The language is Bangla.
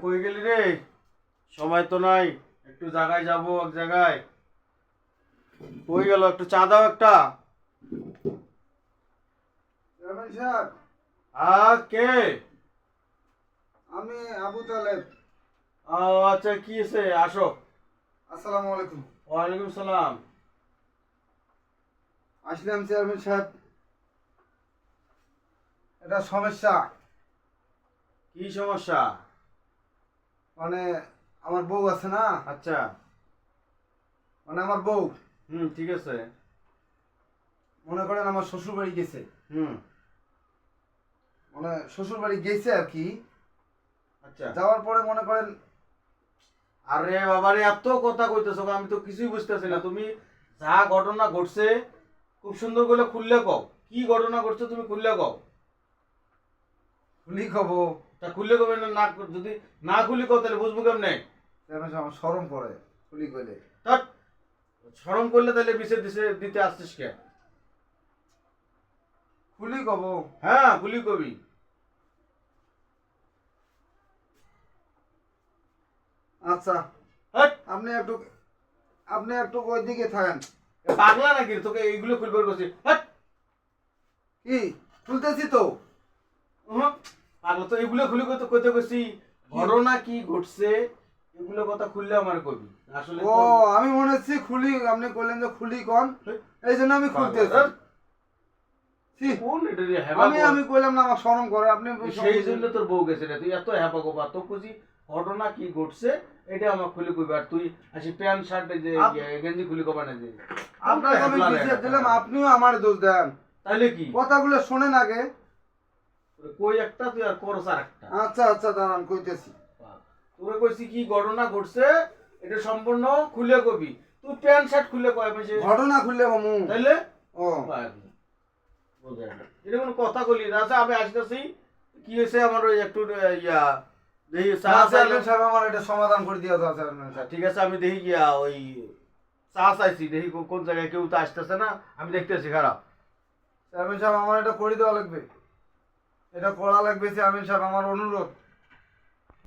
কই গেলি রে? সময় তো নাই, একটু জায়গায় যাব, এক জায়গায়। কই গেল? একটু চা দাও একটা। চেয়ারম্যান সাহেব, কে? আমি আবু তালেব। আচ্ছা, কি আছে? আসো। আসসালামু আলাইকুম। ওয়ালাইকুম সালাম। আসলাম চেয়ারম্যান সাহেব, এটা সমস্যা। কি সমস্যা? মানে আমার বউ আছে না, আচ্ছা। মানে আমার বউ ঠিক আছে। মনে করেন আমার শ্বশুর বাড়ি গেছে, হুম। মানে শ্বশুর বাড়ি গেছে আর কি। আচ্ছা। যাওয়ার পরে মনে করেন আরে বাবারে, এত কথা কইতেছো, আমি তো কিছুই বুঝতেছি না। তুমি যা ঘটনা ঘটছে খুব সুন্দর করে খুললে কও। কি ঘটনা ঘটছে তুমি খুললে কও। খুলি খাব। তা খুললে কবে না? যদি না খুলি কও তাহলে বুঝবো কেমনে? চেয়ারম্যান সাহেব আমার শরম পড়ে খুলি কইলে। ধ্যাৎ, শরম করলে তাহলে বিষে দিতে আসছিস কে? খুলি কব। হ্যাঁ, খুলি কবি। আচ্ছা, হ্যাট, আপনি একটু ওই দিকে থাকেন। পাগলা নাকি তোকে এইগুলো খুলবার করছি? হ্যাট। কি খুলতেছি তো। পাগলা তো এগুলো খুলে কইতে কইতে কইছি। ঘটনা কি ঘটছে এগুলো কথা খুললে আমার কবি। আসলে ও, আমি মনে হচ্ছে খুলি, আপনি কইলেন যে খুলি কন, এই জন্য আমি খুলতেছি। ছি, কোন এটা রে হেবা আমি আমি কইলাম না, আমার শরম করে আপনি। সেই জন্য তোর বউ গেছে রে। তুই এত হেবা গোবা তো খুঁজি ঘটনা কি ঘটছে এটা আমার খুলে কইবে, আর তুই আসি প্যান্ট শার্ট যে গেঞ্জি খুলে কবা না যে আপনাকে আমি বিচার দিলাম, আপনিও আমার দোষ দেন। তাইলে কি কথাগুলো শোনেন আগে। কই একটা তুই আর করছ আর একটা। আচ্ছা আচ্ছা, দাঁড়ান কইতেছি। তোরে কইছি কি ঘটনা ঘটছে এটা সম্পূর্ণ খুলে কবি। তুই প্যান্ট শার্ট খুলে কয় বসে ঘটনা খুললে মামু। তাইলে ও, এটা কোনো কথা বলি না। আচ্ছা, আমি আসতেছি। কি হয়েছে আমার ওই একটু ইয়া দেখি চা না, চাইলাম। চেয়ারম্যান সাহেব আমার এটা সমাধান করে দিয়ে দাও চেয়ারম্যান সাহেব। ঠিক আছে, আমি দেখি গিয়া ওই চা চাইছি, দেখি কোন জায়গায় কেউ তো আসতেছে না। আমি দেখতেছি খারাপ। চেয়ারম্যান সাহেব আমার এটা করে দেওয়া লাগবে, এটা করা লাগবে চেয়ারম্যান সাহেব, আমার অনুরোধ।